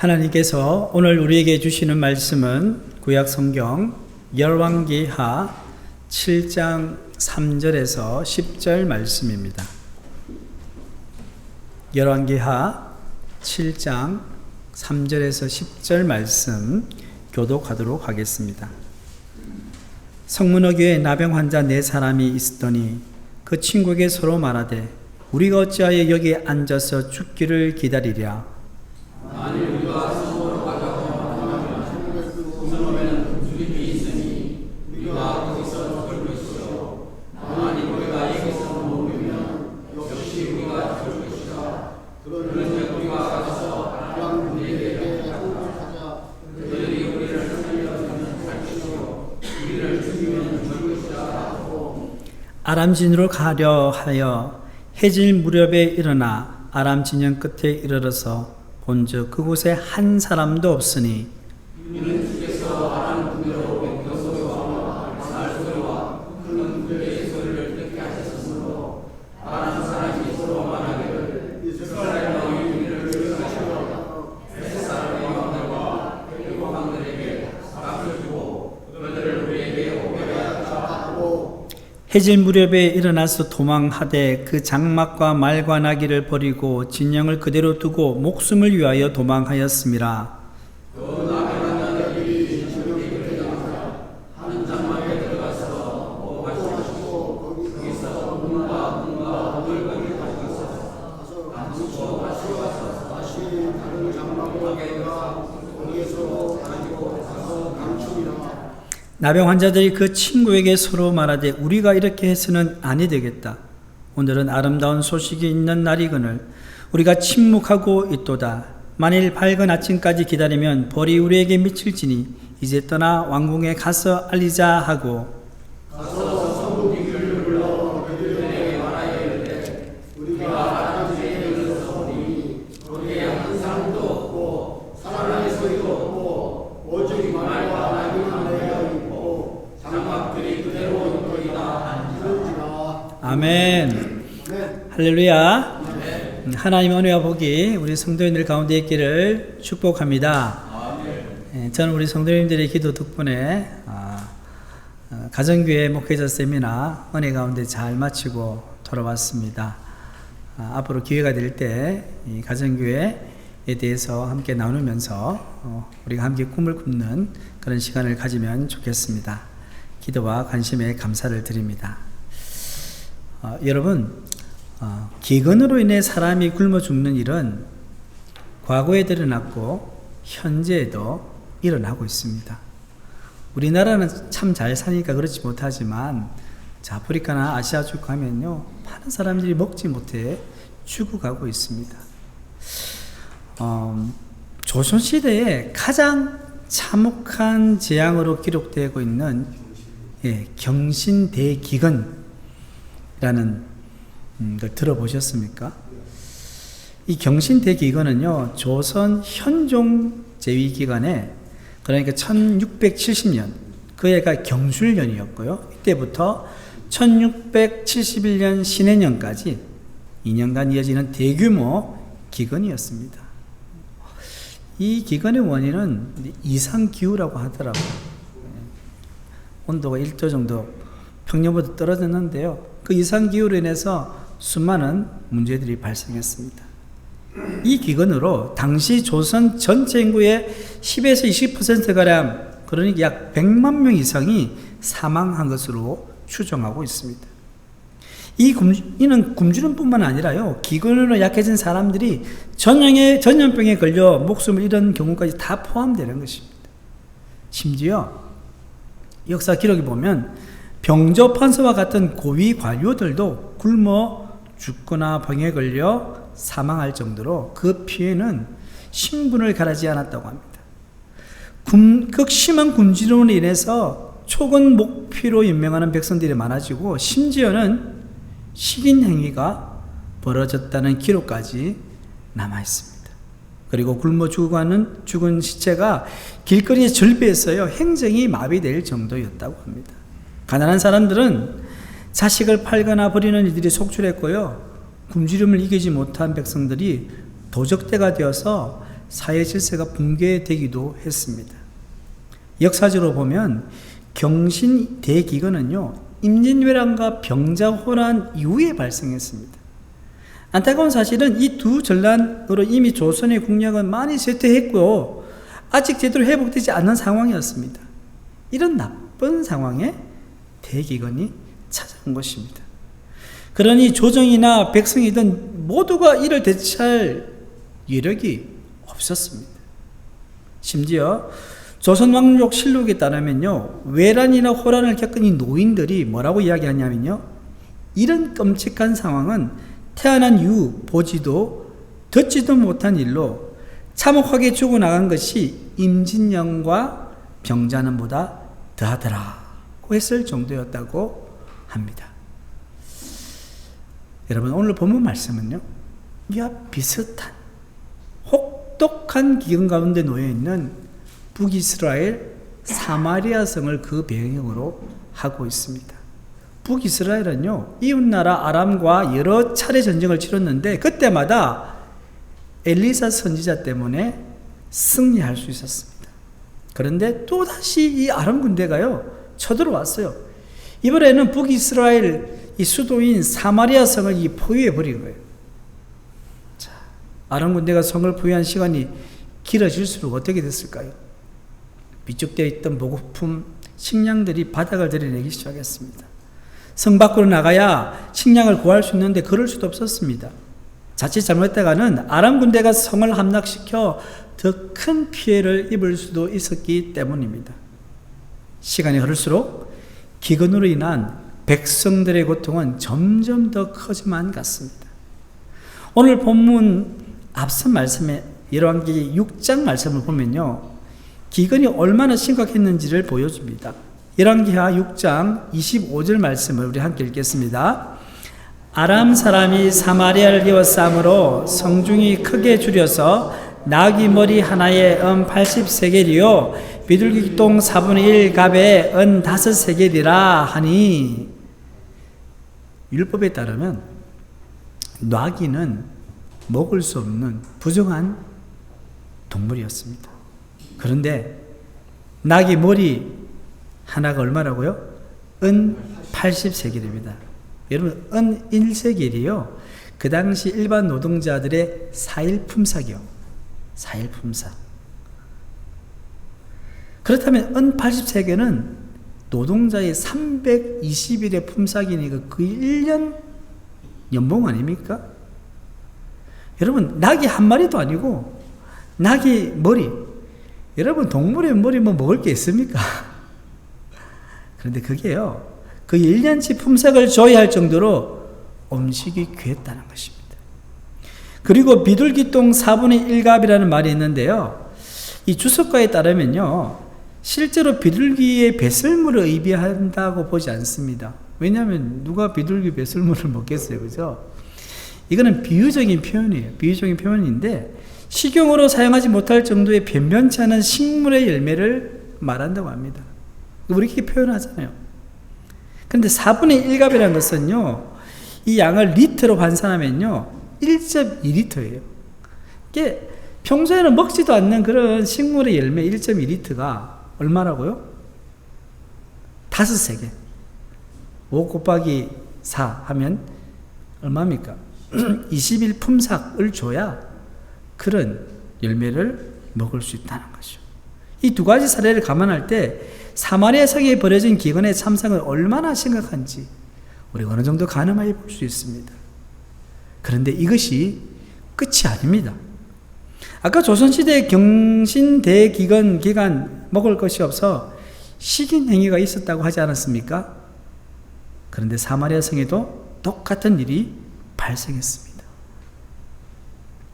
하나님께서 오늘 우리에게 주시는 말씀은 구약 성경 열왕기하 7장 3절에서 10절 말씀입니다. 열왕기하 7장 3절에서 10절 말씀 교독하도록 하겠습니다. 성문허교에 나병 환자 4사람이 있었더니 그 친구에게 서로 말하되 우리가 어찌하여 여기 앉아서 죽기를 기다리랴. 만일 우리가 성으로 가자고 하면 그놈에는 죽임이 있으니 우리가 거기서 죽을 것이요 만일 우리가 여기서 먹으면 역시 우리가 죽을 것이다. 그런즉 우리가 가서 그들에게 하자. 그들이 우리를 살려주면 살 것이요 우리를 죽이면 죽을 것이다 하고 아람진으로 가려 하여 해질 무렵에 일어나 아람 진영 끝에 이르러서 본즉 그곳에 한 사람도 없으니 이는 주께서 아람 군대로 백성과 말소리와 큰 그들의 소리를 듣게 하셨으므로 아람 사람이 서로 말하기를 이스라엘 왕이 우리를 죽이시려 햇사람의 왕들과 그리고 왕들에게 값을 주고 그들을 우리에게 오게 하였다 하고 해질 무렵에 일어나서 도망하되 그 장막과 말과 나귀를 버리고 진영을 그대로 두고 목숨을 위하여 도망하였음이라. 또 나병환자들이 진영에 들어가서 한 장막에 들어가서 보호하시고 거기서 문과 문을 가지고서 감추고 가져와서 다시 다른 장막에 들어가 거기에서 가지고 가서 감추니라. 나병 환자들이 그 친구에게 서로 말하되 우리가 이렇게 해서는 아니 되겠다. 오늘은 아름다운 소식이 있는 날이거늘 우리가 침묵하고 있도다. 만일 밝은 아침까지 기다리면 벌이 우리에게 미칠지니 이제 떠나 왕궁에 가서 알리자 하고 가서 성도님을 불러 그들에게 말하여 이르되 우리가 아람지에 이르러서 보니 거기에 한 사람도 없고 사람의 소리도 없고 오직 말과 나귀만 내어 있고 장막들이 그대로 있도이다 이런지라. 아멘. 할렐루야. 하나님의 은혜와 복이 우리 성도님들 가운데 있기를 축복합니다. 저는 우리 성도님들의 기도 덕분에 가정교회 목회자 세미나 은혜 가운데 잘 마치고 돌아왔습니다. 앞으로 기회가 될 때 이 가정교회에 대해서 함께 나누면서 우리가 함께 꿈을 꾸는 그런 시간을 가지면 좋겠습니다. 기도와 관심에 감사를 드립니다. 여러분, 기근으로 인해 사람이 굶어 죽는 일은 과거에 일어났고 현재에도 일어나고 있습니다. 우리나라는 참 잘 사니까 그렇지 못하지만 아프리카나 아시아 쪽 가면요 많은 사람들이 먹지 못해 죽어가고 있습니다. 조선시대에 가장 참혹한 재앙으로 기록되고 있는 경신대기근이라는 걸 들어보셨습니까? 이 경신대기근은요 조선 현종 제위기간에 그러니까 1670년 그 해가 경술년이었고요. 이때부터 1671년 신해년까지 2년간 이어지는 대규모 기근이었습니다. 이 기근의 원인은 이상기후라고 하더라고요. 온도가 1도 정도 평년보다 떨어졌는데요. 그 이상기후로 인해서 수많은 문제들이 발생했습니다. 이 기근으로 당시 조선 전체 인구의 10에서 20%가량 그러니까 약 100만 명 이상이 사망한 것으로 추정하고 있습니다. 이는 굶주림뿐만 아니라요. 기근으로 약해진 사람들이 전염병에 걸려 목숨을 잃은 경우까지 다 포함되는 것입니다. 심지어 역사 기록에 보면 병조판서와 같은 고위 관료들도 굶어 죽거나 병에 걸려 사망할 정도로 그 피해는 신분을 가리지 않았다고 합니다. 극심한 굶주림으로 인해서 초건 목피로 연명하는 백성들이 많아지고 심지어는 식인 행위가 벌어졌다는 기록까지 남아있습니다. 그리고 굶어 죽은 시체가 길거리에 절비했어요. 행정이 마비될 정도였다고 합니다. 가난한 사람들은 자식을 팔거나 버리는 일들이 속출했고요. 굶주림을 이기지 못한 백성들이 도적대가 되어서 사회 질서가 붕괴되기도 했습니다. 역사적으로 보면 경신 대기근은요, 임진왜란과 병자호란 이후에 발생했습니다. 안타까운 사실은 이 두 전란으로 이미 조선의 국력은 많이 쇠퇴했고 아직 제대로 회복되지 않는 상황이었습니다. 이런 나쁜 상황에 대기근이 찾아온 것입니다. 그러니 조정이나 백성이든 모두가 이를 대체할 여력이 없었습니다. 심지어 조선왕족 실록에 따르면요, 외란이나 호란을 겪은 이 노인들이 뭐라고 이야기하냐면요, 이런 끔찍한 상황은 태어난 이후 보지도 듣지도 못한 일로 참혹하게 죽어나간 것이 임진영과 병자는보다 더하더라고 했을 정도였다고 합니다. 여러분, 오늘 본문 말씀은요, 이와 비슷한 혹독한 기근 가운데 놓여있는 북이스라엘 사마리아 성을 그 배경으로 하고 있습니다. 북이스라엘은요, 이웃나라 아람과 여러 차례 전쟁을 치렀는데 그때마다 엘리사 선지자 때문에 승리할 수 있었습니다. 그런데 또다시 이 아람 군대가요, 쳐들어왔어요. 이번에는 북이스라엘 이 수도인 사마리아 성을 포위해 버린 거예요. 자, 아람 군대가 성을 포위한 시간이 길어질수록 어떻게 됐을까요? 비축되어 있던 보급품, 식량들이 바닥을 드러내기 시작했습니다. 성 밖으로 나가야 식량을 구할 수 있는데 그럴 수도 없었습니다. 자칫 잘못했다가는 아람 군대가 성을 함락시켜 더 큰 피해를 입을 수도 있었기 때문입니다. 시간이 흐를수록 기근으로 인한 백성들의 고통은 점점 더 커져만 갔습니다. 오늘 본문 앞선 말씀에 열왕기 6장 말씀을 보면요, 기근이 얼마나 심각했는지를 보여줍니다. 열왕기하 6장 25절 말씀을 우리 함께 읽겠습니다. 아람 사람이 사마리아를 에워싸므로 성중이 크게 줄여서 나귀 머리 하나에 80세겔이요 비둘기 똥 4분의 1갑에 5세겔이라 하니, 율법에 따르면 나귀는 먹을 수 없는 부정한 동물이었습니다. 그런데 나귀 머리 하나가 얼마라고요? 은 80세겔입니다. 여러분, 은 1세겔이요, 그 당시 일반 노동자들의 4일 품삯이요. 4일 품삯. 그렇다면 은 80세겔은 노동자의 320일의 품삯이니까 거의 1년 연봉 아닙니까? 여러분, 낙이 한 마리도 아니고 낙이 머리, 여러분 동물의 머리 뭐 먹을 게 있습니까? 그런데 그게요, 그 1년치 품삯을 줘야 할 정도로 음식이 귀했다는 것입니다. 그리고 비둘기똥 4분의 1갑이라는 말이 있는데요, 이 주석가에 따르면요, 실제로 비둘기의 배설물을 의미한다고 보지 않습니다. 왜냐하면 누가 비둘기 배설물을 먹겠어요, 그죠? 이거는 비유적인 표현이에요. 비유적인 표현인데 식용으로 사용하지 못할 정도의 변변치 않은 식물의 열매를 말한다고 합니다. 우리 이렇게 표현하잖아요. 그런데 4분의 1갑이라는 것은요, 이 양을 리터로 환산하면요 1.2리터예요. 이게 평소에는 먹지도 않는 그런 식물의 열매 1.2리터가 얼마라고요? 5세겔. 5 곱하기 4 하면 얼마입니까? 20일 품삯을 줘야 그런 열매를 먹을 수 있다는 거죠. 이 두 가지 사례를 감안할 때 사마리아 성에 벌어진 기근의 참상은 얼마나 심각한지 우리가 어느 정도 가늠하여 볼 수 있습니다. 그런데 이것이 끝이 아닙니다. 아까 조선시대 경신대기근 기간 먹을 것이 없어 식인행위가 있었다고 하지 않았습니까? 그런데 사마리아 성에도 똑같은 일이 발생했습니다.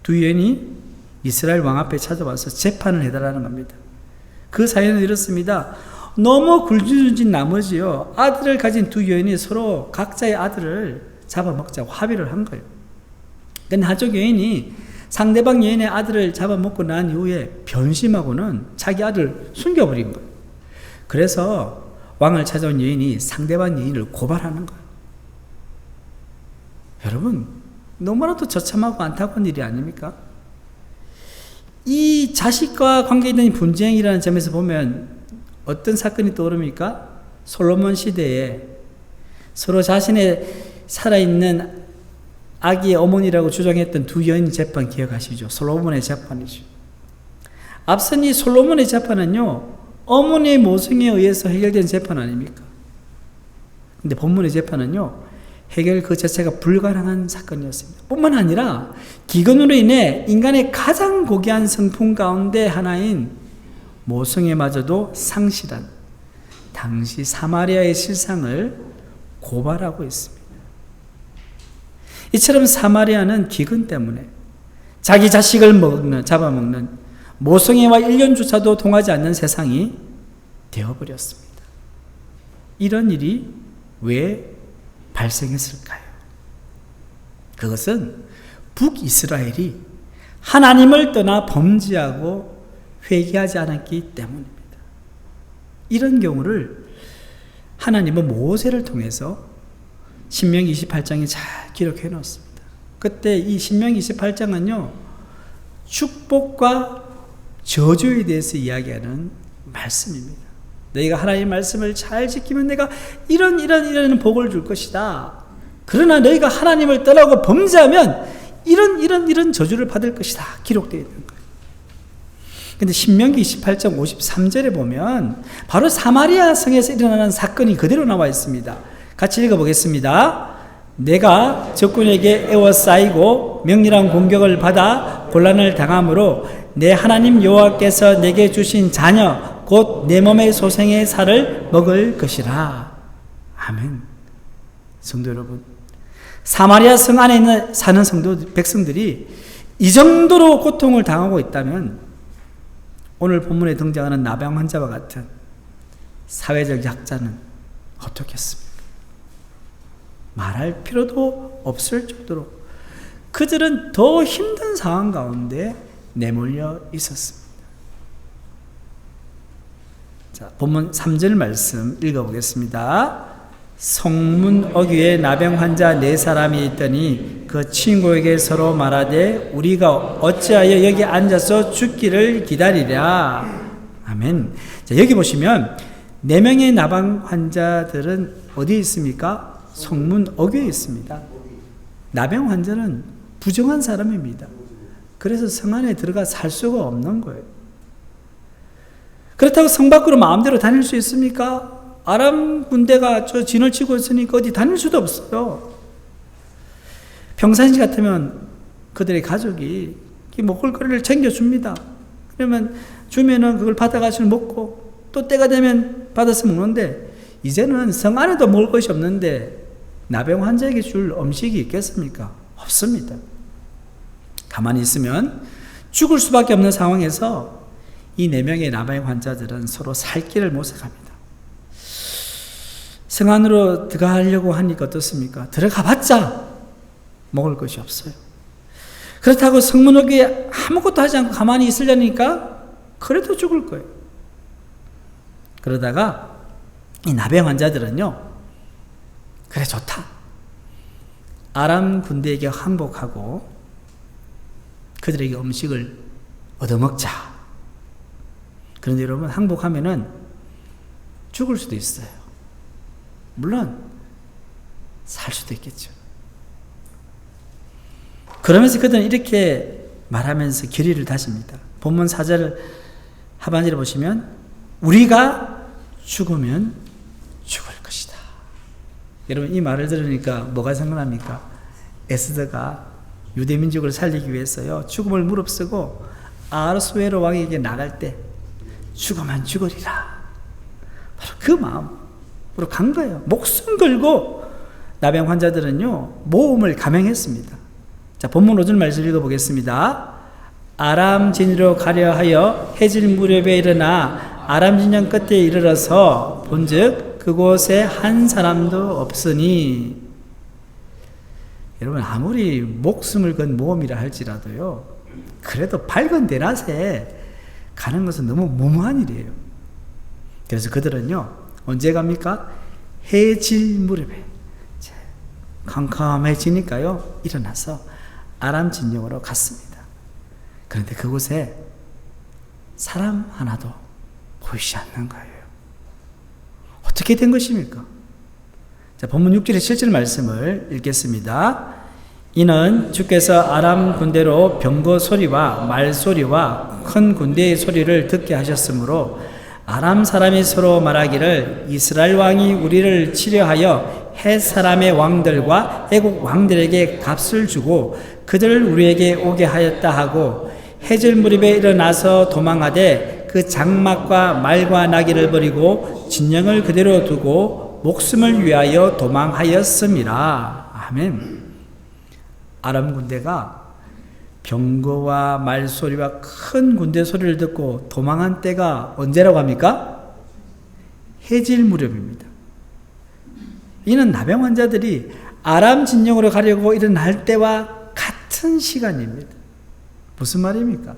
두 여인이 이스라엘 왕 앞에 찾아와서 재판을 해달라는 겁니다. 그 사연은 이렇습니다. 너무 굴주진 나머지요, 아들을 가진 두 여인이 서로 각자의 아들을 잡아먹자고 합의를 한 거예요. 근데 한쪽 여인이 상대방 여인의 아들을 잡아먹고 난 이후에 변심하고는 자기 아들을 숨겨버린 거예요. 그래서 왕을 찾아온 여인이 상대방 여인을 고발하는 거예요. 여러분, 너무나도 처참하고 안타까운 일이 아닙니까? 이 자식과 관계있는 분쟁이라는 점에서 보면 어떤 사건이 떠오릅니까? 솔로몬 시대에 서로 자신의 살아있는 아기의 어머니라고 주장했던 두 여인 재판 기억하시죠? 솔로몬의 재판이죠. 앞선 이 솔로몬의 재판은요, 어머니의 모성에 의해서 해결된 재판 아닙니까? 근데 본문의 재판은요, 해결 그 자체가 불가능한 사건이었습니다. 뿐만 아니라 기근으로 인해 인간의 가장 고귀한 성품 가운데 하나인 모성애마저도 상실한 당시 사마리아의 실상을 고발하고 있습니다. 이처럼 사마리아는 기근 때문에 자기 자식을 잡아먹는 모성애와 일년조차도 통하지 않는 세상이 되어버렸습니다. 이런 일이 왜 발생했을까요? 그것은 북이스라엘이 하나님을 떠나 범죄하고 회개하지 않았기 때문입니다. 이런 경우를 하나님은 모세를 통해서 신명기 28장에 잘 기록해 놓습니다. 그때 이 신명기 28장은요, 축복과 저주에 대해서 이야기하는 말씀입니다. 너희가 하나님의 말씀을 잘 지키면 내가 이런 복을 줄 것이다. 그러나 너희가 하나님을 떠나고 범죄하면 이런 저주를 받을 것이다. 기록되어 있는 거예요. 근데 신명기 28장 53절에 보면 바로 사마리아 성에서 일어나는 사건이 그대로 나와 있습니다. 같이 읽어보겠습니다. 내가 적군에게 에워싸이고 명렬한 공격을 받아 곤란을 당함으로 내 하나님 여호와께서 내게 주신 자녀 곧 내 몸의 소생의 살을 먹을 것이라. 아멘. 성도 여러분, 사마리아 성 안에 사는 백성들이 이 정도로 고통을 당하고 있다면 오늘 본문에 등장하는 나병 환자와 같은 사회적 약자는 어떻겠습니까? 말할 필요도 없을 정도로 그들은 더 힘든 상황 가운데 내몰려 있었습니다. 자, 본문 3절 말씀 읽어보겠습니다. 성문 어귀에 나병 환자 4사람이 있더니 그 친구에게 서로 말하되 우리가 어찌하여 여기 앉아서 죽기를 기다리랴. 아멘. 자, 여기 보시면 4명의 나병 환자들은 어디에 있습니까? 성문 어귀에 있습니다. 나병 환자는 부정한 사람입니다. 그래서 성 안에 들어가 살 수가 없는 거예요. 그렇다고 성 밖으로 마음대로 다닐 수 있습니까? 아람 군대가 저 진을 치고 있으니까 어디 다닐 수도 없어요. 평상시 같으면 그들의 가족이 먹을거리를 챙겨줍니다. 그러면 주면은 그걸 받아가지고 먹고 또 때가 되면 받아서 먹는데 이제는 성 안에도 먹을 것이 없는데 나병 환자에게 줄 음식이 있겠습니까? 없습니다. 가만히 있으면 죽을 수밖에 없는 상황에서 이 4명의 나병 환자들은 서로 살 길을 모색합니다. 성 안으로 들어가려고 하니까 어떻습니까? 들어가봤자 먹을 것이 없어요. 그렇다고 성문 어귀에 아무것도 하지 않고 가만히 있으려니까 그래도 죽을 거예요. 그러다가 이 나병 환자들은요, 그래 좋다. 아람 군대에게 항복하고 그들에게 음식을 얻어먹자. 그런데 여러분, 항복하면은 죽을 수도 있어요. 물론 살 수도 있겠죠. 그러면서 그들은 이렇게 말하면서 결의를 다집니다. 본문 4절 하반절에 보시면 우리가 죽으면 죽을 것이다. 여러분, 이 말을 들으니까 뭐가 생각납니까? 에스더가 유대민족을 살리기 위해서요, 죽음을 무릅쓰고 아하수에로 왕에게 나갈 때 죽으면 죽으리라. 바로 그 마음으로 간 거예요. 목숨 걸고 나병 환자들은요, 모험을 감행했습니다. 자, 본문 5절 말씀 읽어보겠습니다. 아람 진으로 가려 하여 해질 무렵에 일어나 아람 진영 끝에 이르러서 본즉 그곳에 한 사람도 없으니. 여러분, 아무리 목숨을 건 모험이라 할지라도요, 그래도 밝은 대낮에 가는 것은 너무 무모한 일이에요. 그래서 그들은요, 언제 갑니까? 해질 무렵에 캄캄해지니까요, 일어나서 아람 진영으로 갔습니다. 그런데 그곳에 사람 하나도 보이지 않는 거예요. 어떻게 된 것입니까? 자, 본문 6절의 7절 말씀을 읽겠습니다. 이는 주께서 아람 군대로 병거 소리와 말 소리와 큰 군대의 소리를 듣게 하셨으므로 아람 사람이 서로 말하기를 이스라엘 왕이 우리를 치려하여 헷 사람의 왕들과 애국 왕들에게 값을 주고 그들을 우리에게 오게 하였다 하고 해질 무렵에 일어나서 도망하되 그 장막과 말과 나귀를 버리고 진영을 그대로 두고 목숨을 위하여 도망하였음이라. 아멘. 아람 군대가 병거와 말소리와 큰 군대 소리를 듣고 도망한 때가 언제라고 합니까? 해질 무렵입니다. 이는 나병 환자들이 아람 진영으로 가려고 일어날 때와 같은 시간입니다. 무슨 말입니까?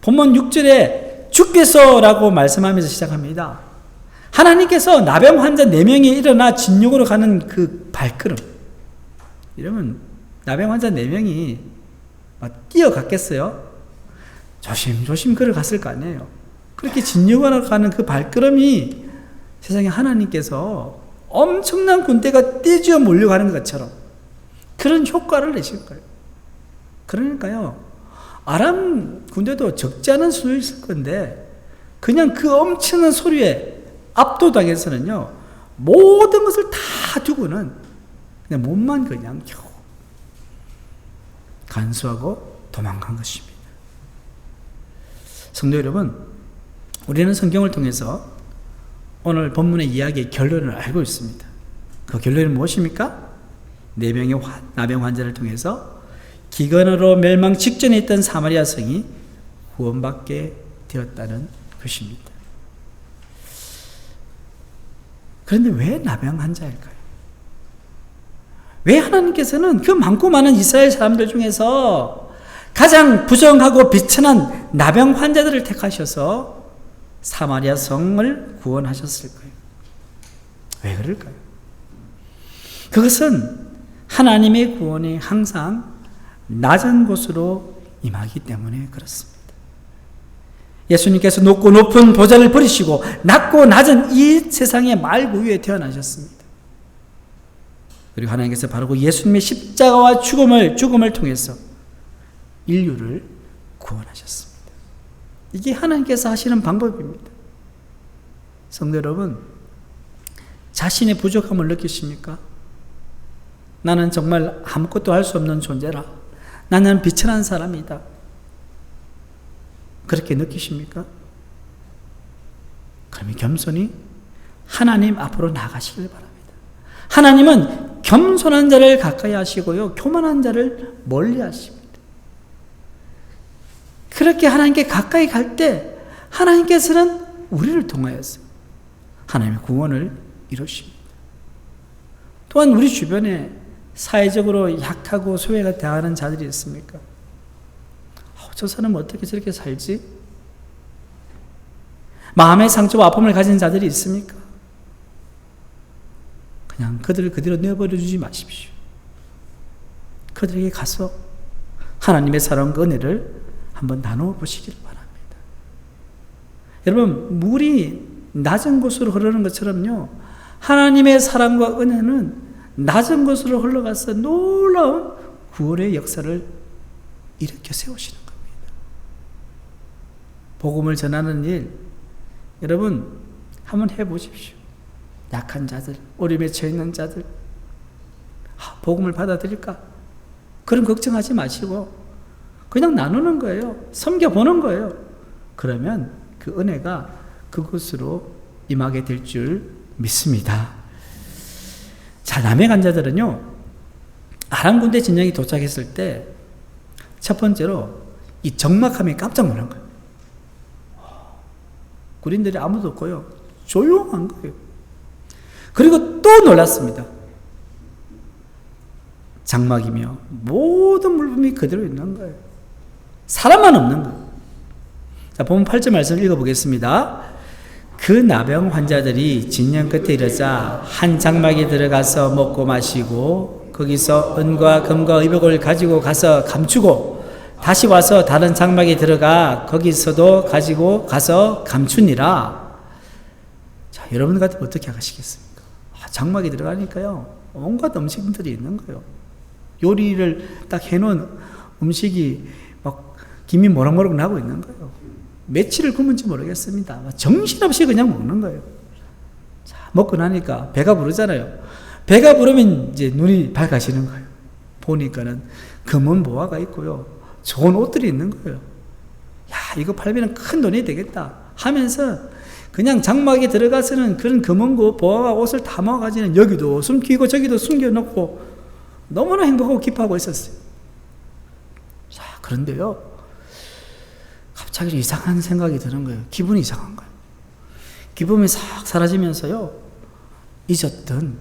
본문 6절에 주께서라고 말씀하면서 시작합니다. 하나님께서 나병 환자 4명이 일어나 진영으로 가는 그 발걸음. 이러면 나병 환자 4명이 막 뛰어갔겠어요? 조심조심 걸어갔을 거 아니에요. 그렇게 진영으로 가는 그 발걸음이 세상에 하나님께서 엄청난 군대가 떼지어 몰려가는 것처럼 그런 효과를 내실 거예요. 그러니까요, 아람 군대도 적지 않은 수도 있을 건데 그냥 그 엄청난 소리에 압도당해서는요 모든 것을 다 두고는 그냥 몸만 그냥 겨우 간수하고 도망간 것입니다. 성도 여러분, 우리는 성경을 통해서 오늘 본문의 이야기의 결론을 알고 있습니다. 그 결론은 무엇입니까? 4명의 나병 환자를 통해서 기근으로 멸망 직전에 있던 사마리아 성이 구원받게 되었다는 것입니다. 그런데 왜 나병 환자일까요? 왜 하나님께서는 그 많고 많은 이스라엘 사람들 중에서 가장 부정하고 비천한 나병 환자들을 택하셔서 사마리아 성을 구원하셨을까요? 왜 그럴까요? 그것은 하나님의 구원이 항상 낮은 곳으로 임하기 때문에 그렇습니다. 예수님께서 높고 높은 보좌를 버리시고 낮고 낮은 이 세상의 말구 위에 태어나셨습니다. 그리고 하나님께서 바로 그 예수님의 십자가와 죽음을 통해서 인류를 구원하셨습니다. 이게 하나님께서 하시는 방법입니다. 성도 여러분, 자신의 부족함을 느끼십니까? 나는 정말 아무것도 할 수 없는 존재라. 나는 비천한 사람이다. 그렇게 느끼십니까? 그러면 겸손히 하나님 앞으로 나가시길 바랍니다. 하나님은 겸손한 자를 가까이 하시고요, 교만한 자를 멀리 하십니다. 그렇게 하나님께 가까이 갈 때 하나님께서는 우리를 통하여서 하나님의 구원을 이루십니다. 또한 우리 주변에 사회적으로 약하고 소외가 당하는 자들이 있습니까? 저 사람은 어떻게 저렇게 살지? 마음의 상처와 아픔을 가진 자들이 있습니까? 그냥 그들을 그대로 내버려 주지 마십시오. 그들에게 가서 하나님의 사랑과 은혜를 한번 나누어 보시길 바랍니다. 여러분, 물이 낮은 곳으로 흐르는 것처럼요, 하나님의 사랑과 은혜는 낮은 곳으로 흘러가서 놀라운 구원의 역사를 일으켜 세우시는 겁니다. 복음을 전하는 일, 여러분 한번 해보십시오. 약한 자들, 어려움에 처해 있는 자들, 복음을 받아들일까? 그런 걱정하지 마시고 그냥 나누는 거예요. 섬겨보는 거예요. 그러면 그 은혜가 그곳으로 임하게 될 줄 믿습니다. 자, 남의 간자들은요, 아람 군대 진영이 도착했을 때 첫 번째로 이 적막함에 깜짝 놀란 거예요. 군인들이 아무도 없고요, 조용한 거예요. 그리고 또 놀랐습니다. 장막이며 모든 물품이 그대로 있는 거예요. 사람만 없는 거예요. 자, 본문 8절 말씀을 읽어보겠습니다. 그 나병 환자들이 진영 끝에 이르자 한 장막에 들어가서 먹고 마시고 거기서 은과 금과 의복을 가지고 가서 감추고 다시 와서 다른 장막에 들어가 거기서도 가지고 가서 감추니라. 자, 여러분 같으면 어떻게 하시겠습니까? 장막에 들어가니까요, 온갖 음식들이 있는 거예요. 요리를 딱 해놓은 음식이 막 김이 모락모락 나고 있는 거예요. 며칠을 굶은지 모르겠습니다. 정신없이 그냥 먹는 거예요. 자, 먹고 나니까 배가 부르잖아요. 배가 부르면 이제 눈이 밝아지는 거예요. 보니까는 금은 보화가 있고요, 좋은 옷들이 있는 거예요. 야, 이거 팔면 큰 돈이 되겠다 하면서 그냥 장막에 들어가서는 그런 금은고 보화와 옷을 다 모아가지고 여기도 숨기고 저기도 숨겨놓고 너무나 행복하고 기뻐하고 있었어요. 자, 그런데요, 갑자기 이상한 생각이 드는 거예요. 기분이 이상한 거예요. 기분이 싹 사라지면서요, 잊었던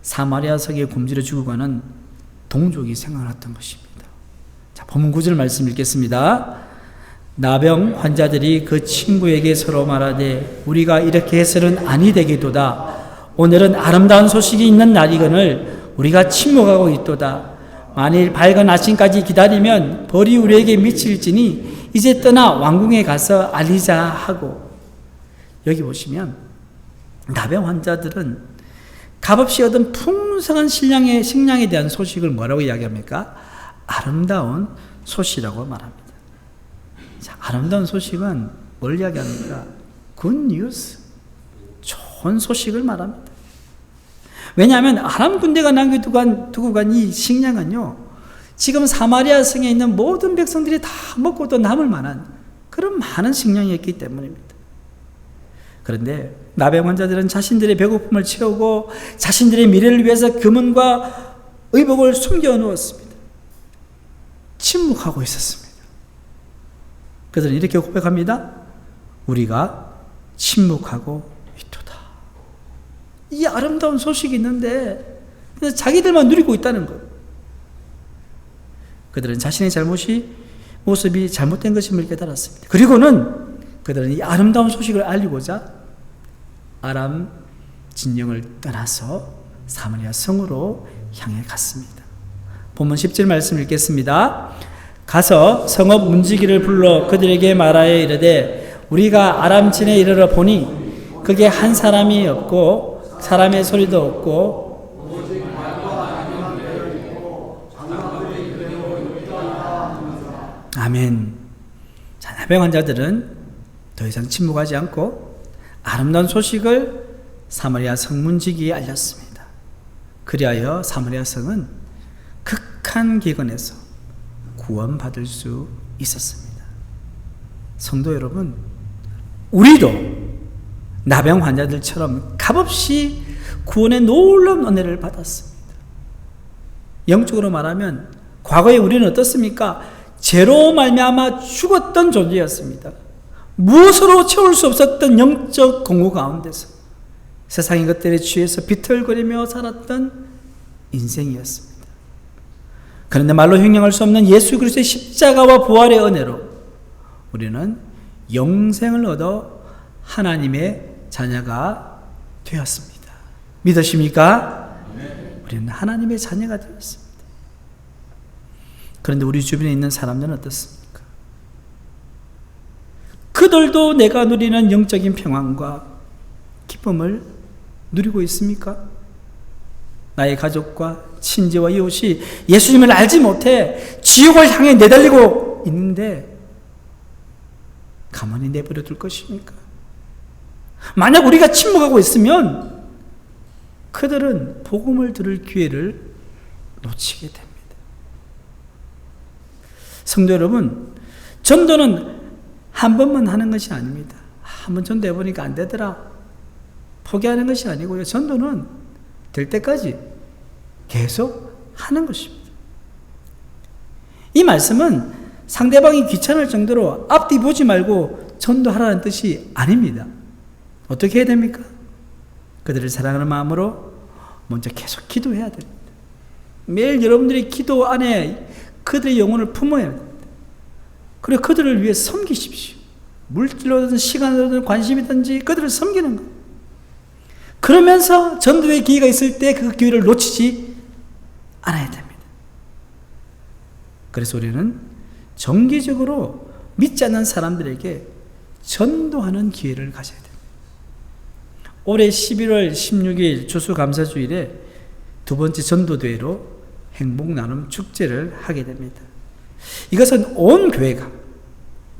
사마리아 성에 굶주려 죽어가는 동족이 생각났던 것입니다. 자, 본문 9절 말씀 읽겠습니다. 나병 환자들이 그 친구에게 서로 말하되 우리가 이렇게 해서는 아니 되겠도다. 오늘은 아름다운 소식이 있는 날이거늘 우리가 침묵하고 있도다. 만일 밝은 아침까지 기다리면 벌이 우리에게 미칠지니 이제 떠나 왕궁에 가서 알리자 하고. 여기 보시면 나병 환자들은 값없이 얻은 풍성한 식량에 대한 소식을 뭐라고 이야기합니까? 아름다운 소식이라고 말합니다. 자, 아름다운 소식은 뭘 이야기합니까? 굿뉴스, 좋은 소식을 말합니다. 왜냐하면 아람 군대가 남겨두고 간 이 식량은요, 지금 사마리아 성에 있는 모든 백성들이 다 먹고도 남을 만한 그런 많은 식량이었기 때문입니다. 그런데 나병 환자들은 자신들의 배고픔을 채우고 자신들의 미래를 위해서 금은과 의복을 숨겨 놓았습니다. 침묵하고 있었습니다. 그들은 이렇게 고백합니다. 우리가 침묵하고 있도다. 이 아름다운 소식이 있는데 그냥 자기들만 누리고 있다는 거예요. 그들은 자신의 모습이 잘못된 것임을 깨달았습니다. 그리고는 그들은 이 아름다운 소식을 알리고자 아람 진영을 떠나서 사마리아 성으로 향해 갔습니다. 본문 10절 말씀 읽겠습니다. 가서 성읍 문지기를 불러 그들에게 말하여 이르되 우리가 아람 진에 이르러 보니 그게 한 사람이 없고 사람의 소리도 없고 아멘. 자, 나병 환자들은 더 이상 침묵하지 않고 아름다운 소식을 사마리아 성 문지기에 알렸습니다. 그리하여 사마리아 성은 극한 기근에서 구원받을 수 있었습니다. 성도 여러분, 우리도 나병 환자들처럼 값없이 구원의 놀라운 은혜를 받았습니다. 영적으로 말하면 과거에 우리는 어떻습니까? 죄로 말미암아 죽었던 존재였습니다. 무엇으로 채울 수 없었던 영적 공허 가운데서 세상의 것들에 취해서 비틀거리며 살았던 인생이었습니다. 그런데 말로 형용할 수 없는 예수 그리스도의 십자가와 부활의 은혜로 우리는 영생을 얻어 하나님의 자녀가 되었습니다. 믿으십니까? 우리는 하나님의 자녀가 되었습니다. 그런데 우리 주변에 있는 사람들은 어떻습니까? 그들도 내가 누리는 영적인 평안과 기쁨을 누리고 있습니까? 나의 가족과 친지와 이웃이 예수님을 알지 못해 지옥을 향해 내달리고 있는데 가만히 내버려 둘 것입니까? 만약 우리가 침묵하고 있으면 그들은 복음을 들을 기회를 놓치게 됩니다. 성도 여러분, 전도는 한 번만 하는 것이 아닙니다. 한번 전도해 보니까 안 되더라 포기하는 것이 아니고요. 전도는 될 때까지 계속 하는 것입니다. 이 말씀은 상대방이 귀찮을 정도로 앞뒤 보지 말고 전도하라는 뜻이 아닙니다. 어떻게 해야 됩니까? 그들을 사랑하는 마음으로 먼저 계속 기도해야 됩니다. 매일 여러분들이 기도 안에 그들의 영혼을 품어야 됩니다. 그리고 그들을 위해 섬기십시오. 물질로든 시간으로든 관심이든지 그들을 섬기는 거예요. 그러면서 전도의 기회가 있을 때 그 기회를 놓치지 않아야 됩니다. 그래서 우리는 정기적으로 믿지 않는 사람들에게 전도하는 기회를 가져야 됩니다. 올해 11월 16일 추수감사주일에 두 번째 전도대회로 행복나눔 축제를 하게 됩니다. 이것은 온 교회가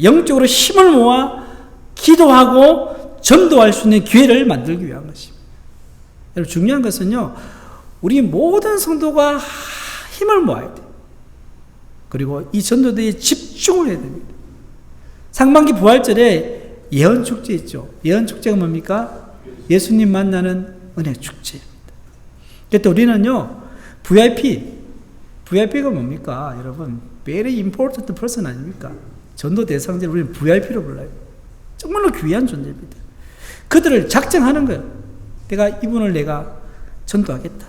영적으로 힘을 모아 기도하고 전도할 수 있는 기회를 만들기 위한 것입니다. 여러분, 중요한 것은요, 우리 모든 성도가 힘을 모아야 돼요. 그리고 이 전도대회에 집중을 해야 됩니다. 상반기 부활절에 예언축제 있죠. 예언축제가 뭡니까? 예수님 만나는 은혜축제입니다. 그때 우리는요, VIP가 뭡니까? 여러분, very important person 아닙니까? 전도 대상자를 우리는 VIP로 불러요. 정말로 귀한 존재입니다. 그들을 작정하는 거예요. 이분을 내가 전도하겠다.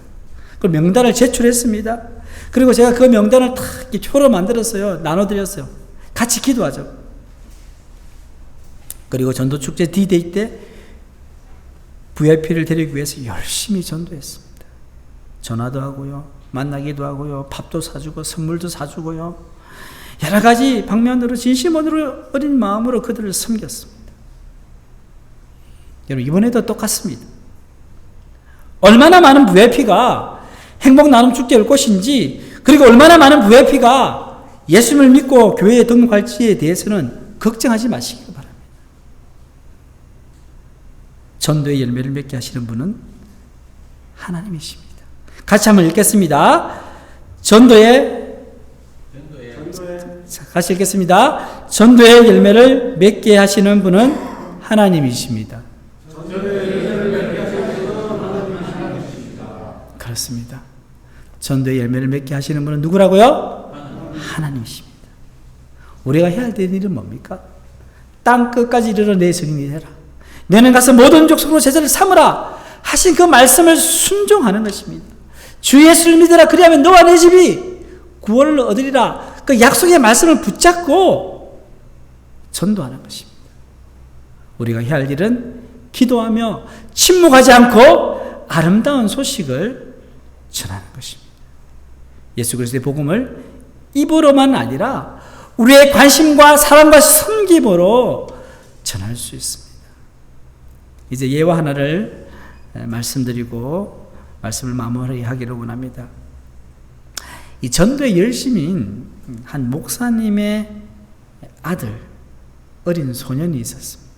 그 명단을 제출했습니다. 그리고 제가 그 명단을 탁 이렇게 표로 만들었어요. 나눠드렸어요. 같이 기도하죠. 그리고 전도축제 D-Day 때 VIP를 데리기 위해서 열심히 전도했습니다. 전화도 하고요, 만나기도 하고요, 밥도 사주고 선물도 사주고요, 여러 가지 방면으로 진심으로 어린 마음으로 그들을 섬겼습니다. 여러분, 이번에도 똑같습니다. 얼마나 많은 VIP가 행복나눔축제에 올 것인지, 그리고 얼마나 많은 VIP가 예수님을 믿고 교회에 등록할지에 대해서는 걱정하지 마시기 바랍니다. 전도의 열매를 맺게 하시는 분은 하나님이십니다. 같이 한번 읽겠습니다. 같이 읽겠습니다. 전도의 열매를 맺게 하시는 분은 하나님이십니다. 그렇습니다. 전도의 열매를 맺게 하시는 분은 누구라고요? 하나님이십니다. 우리가 해야 될 일은 뭡니까? 땅 끝까지 이르러 내 증인이 되라. 너는 가서 모든 족속으로 제자를 삼으라 하신 그 말씀을 순종하는 것입니다. 주 예수를 믿으라. 그리하면 너와 내 집이 구원을 얻으리라. 그 약속의 말씀을 붙잡고 전도하는 것입니다. 우리가 해야 할 일은 기도하며 침묵하지 않고 아름다운 소식을 전하는 것입니다. 예수 그리스도의 복음을 입으로만 아니라 우리의 관심과 사랑과 섬김으로 전할 수 있습니다. 이제 예화 하나를 말씀드리고 말씀을 마무리하기를 원합니다. 이 전도에 열심인 한 목사님의 아들, 어린 소년이 있었습니다.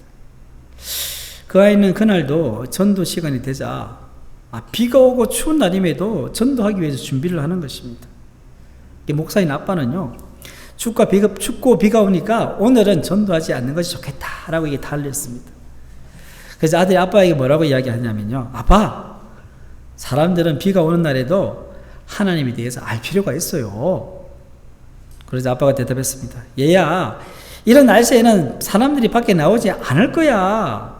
그 아이는 그날도 전도 시간이 되자 비가 오고 추운 날임에도 전도하기 위해서 준비를 하는 것입니다. 목사인 아빠는요, 춥고 비가 오니까 오늘은 전도하지 않는 것이 좋겠다라고 이게 달렸습니다. 그래서 아들이 아빠에게 뭐라고 이야기하냐면요, 아빠, 사람들은 비가 오는 날에도 하나님에 대해서 알 필요가 있어요. 그래서 아빠가 대답했습니다. 얘야, 이런 날씨에는 사람들이 밖에 나오지 않을 거야.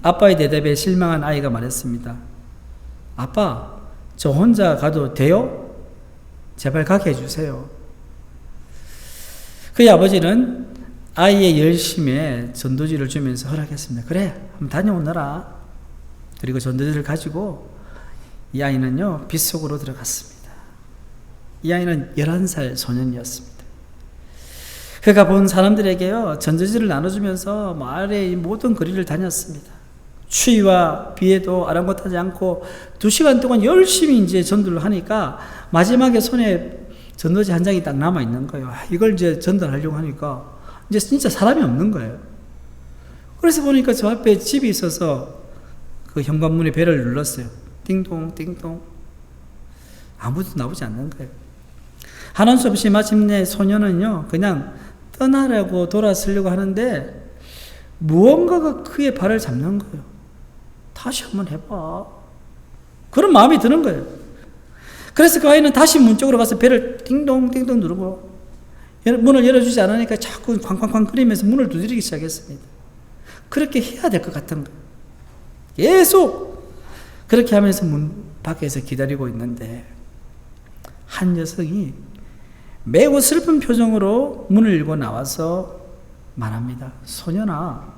아빠의 대답에 실망한 아이가 말했습니다. 아빠, 저 혼자 가도 돼요? 제발 가게 해주세요. 그의 아버지는 아이의 열심에 전도지를 주면서 허락했습니다. 그래, 한번 다녀오너라. 그리고 전도지를 가지고 이 아이는요, 빗속으로 들어갔습니다. 이 아이는 11살 소년이었습니다. 그가 본 사람들에게요, 전도지를 나눠주면서 마을의 모든 거리를 다녔습니다. 추위와 비에도 아랑곳하지 않고 2시간 동안 열심히 이제 전도를 하니까 마지막에 손에 전도지 한 장이 딱 남아 있는 거예요. 이걸 이제 전달하려고 하니까 이제 진짜 사람이 없는 거예요. 그래서 보니까 저 앞에 집이 있어서 그 현관문에 벨을 눌렀어요. 띵동 띵동. 아무도 나오지 않는 거예요. 하는 수 없이 마침내 소년은요, 그냥 떠나려고 돌아서려고 하는데 무언가가 그의 발을 잡는 거예요. 다시 한번 해봐. 그런 마음이 드는 거예요. 그래서 그 아이는 다시 문 쪽으로 가서 벨을 띵동 띵동 누르고 문을 열어주지 않으니까 자꾸 쾅쾅쾅 거리면서 문을 두드리기 시작했습니다. 그렇게 해야 될 것 같은 거예요. 계속 그렇게 하면서 문 밖에서 기다리고 있는데 한 녀석이 매우 슬픈 표정으로 문을 열고 나와서 말합니다. 소년아,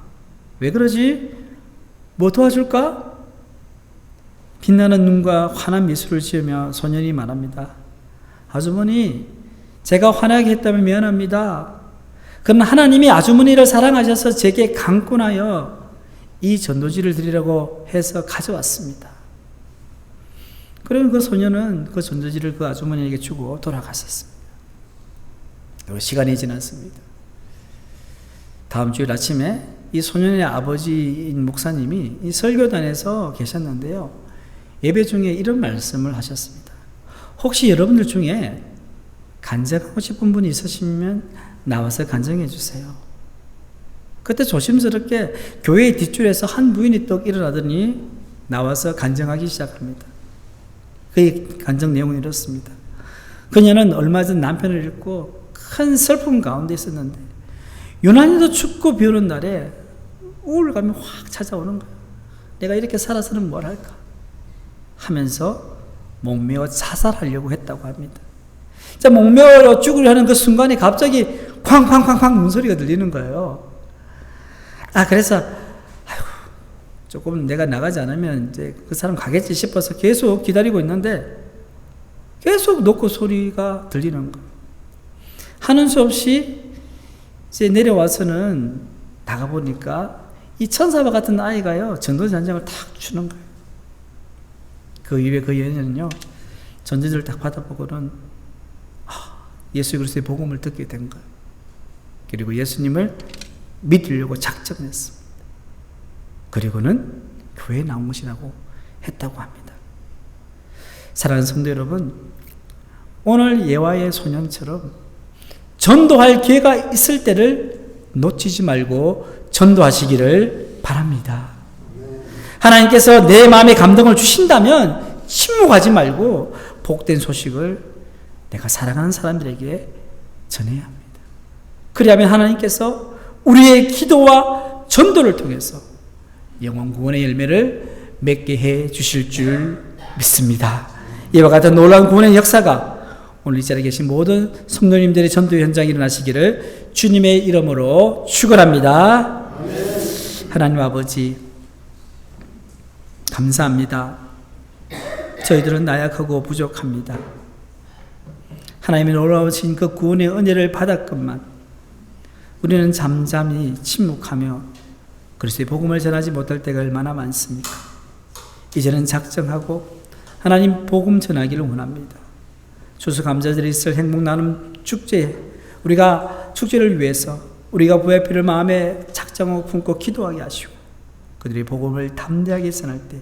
왜 그러지? 뭐 도와줄까? 빛나는 눈과 환한 미소를 지으며 소년이 말합니다. 아주머니, 제가 화나게 했다면 미안합니다. 그러나 하나님이 아주머니를 사랑하셔서 제게 강권하여 이 전도지를 드리라고 해서 가져왔습니다. 그러면 그 소녀는 그 전도지를 그 아주머니에게 주고 돌아갔었습니다. 그리고 시간이 지났습니다. 다음 주일 아침에 이 소년의 아버지인 목사님이 이 설교단에서 계셨는데요. 예배 중에 이런 말씀을 하셨습니다. 혹시 여러분들 중에 간증하고 싶은 분이 있으시면 나와서 간증해 주세요. 그때 조심스럽게 교회 뒷줄에서 한 부인이 떡 일어나더니 나와서 간증하기 시작합니다. 그의 간증 내용은 이렇습니다. 그녀는 얼마 전 남편을 잃고 큰 슬픔 가운데 있었는데 유난히도 춥고 비 오는 날에 우울감이 확 찾아오는 거예요. 내가 이렇게 살아서는 뭘 할까 하면서 목매어 자살하려고 했다고 합니다. 자, 목매어 죽으려 하는 그 순간에 갑자기 쾅쾅쾅쾅 문소리가 들리는 거예요. 그래서 조금 내가 나가지 않으면 이제 그 사람 가겠지 싶어서 계속 기다리고 있는데 계속 놓고 소리가 들리는 거예요. 하는 수 없이 이제 내려와서는 나가보니까 이 천사와 같은 아이가요, 전도지 한 장을 탁 주는 거예요. 그 이후에 그 여인은요, 전도지를 딱 받아보고는 예수 그리스도의 복음을 듣게 된 거예요. 그리고 예수님을 믿으려고 작정했습니다. 그리고는 교회에 나온 것이라고 했다고 합니다. 사랑하는 성도 여러분, 오늘 예화의 소년처럼 전도할 기회가 있을 때를 놓치지 말고 전도하시기를 바랍니다. 하나님께서 내 마음에 감동을 주신다면 침묵하지 말고 복된 소식을 내가 사랑하는 사람들에게 전해야 합니다. 그리하면 하나님께서 우리의 기도와 전도를 통해서 영원 구원의 열매를 맺게 해 주실 줄 믿습니다. 이와 같은 놀라운 구원의 역사가 오늘 이 자리에 계신 모든 성도님들의 전도 현장에 일어나시기를 주님의 이름으로 축원합니다. 하나님 아버지, 감사합니다. 저희들은 나약하고 부족합니다. 하나님의 놀라우신 그 구원의 은혜를 받았건만 우리는 잠잠히 침묵하며 그리스도의 복음을 전하지 못할 때가 얼마나 많습니까? 이제는 작정하고 하나님 복음 전하기를 원합니다. 추수감사절이 있을 행복 나눔 축제, 우리가 축제를 위해서 우리가 부활표를 마음에 작정하고 품고 기도하게 하시고 그들의 복음을 담대하게 전할 때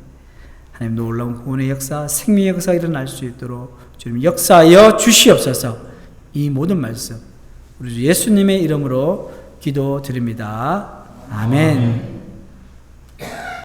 하나님 놀라운 구원의 역사, 생명의 역사가 일어날 수 있도록 주님 역사하여 주시옵소서. 이 모든 말씀 우리 예수님의 이름으로 기도드립니다. 아멘.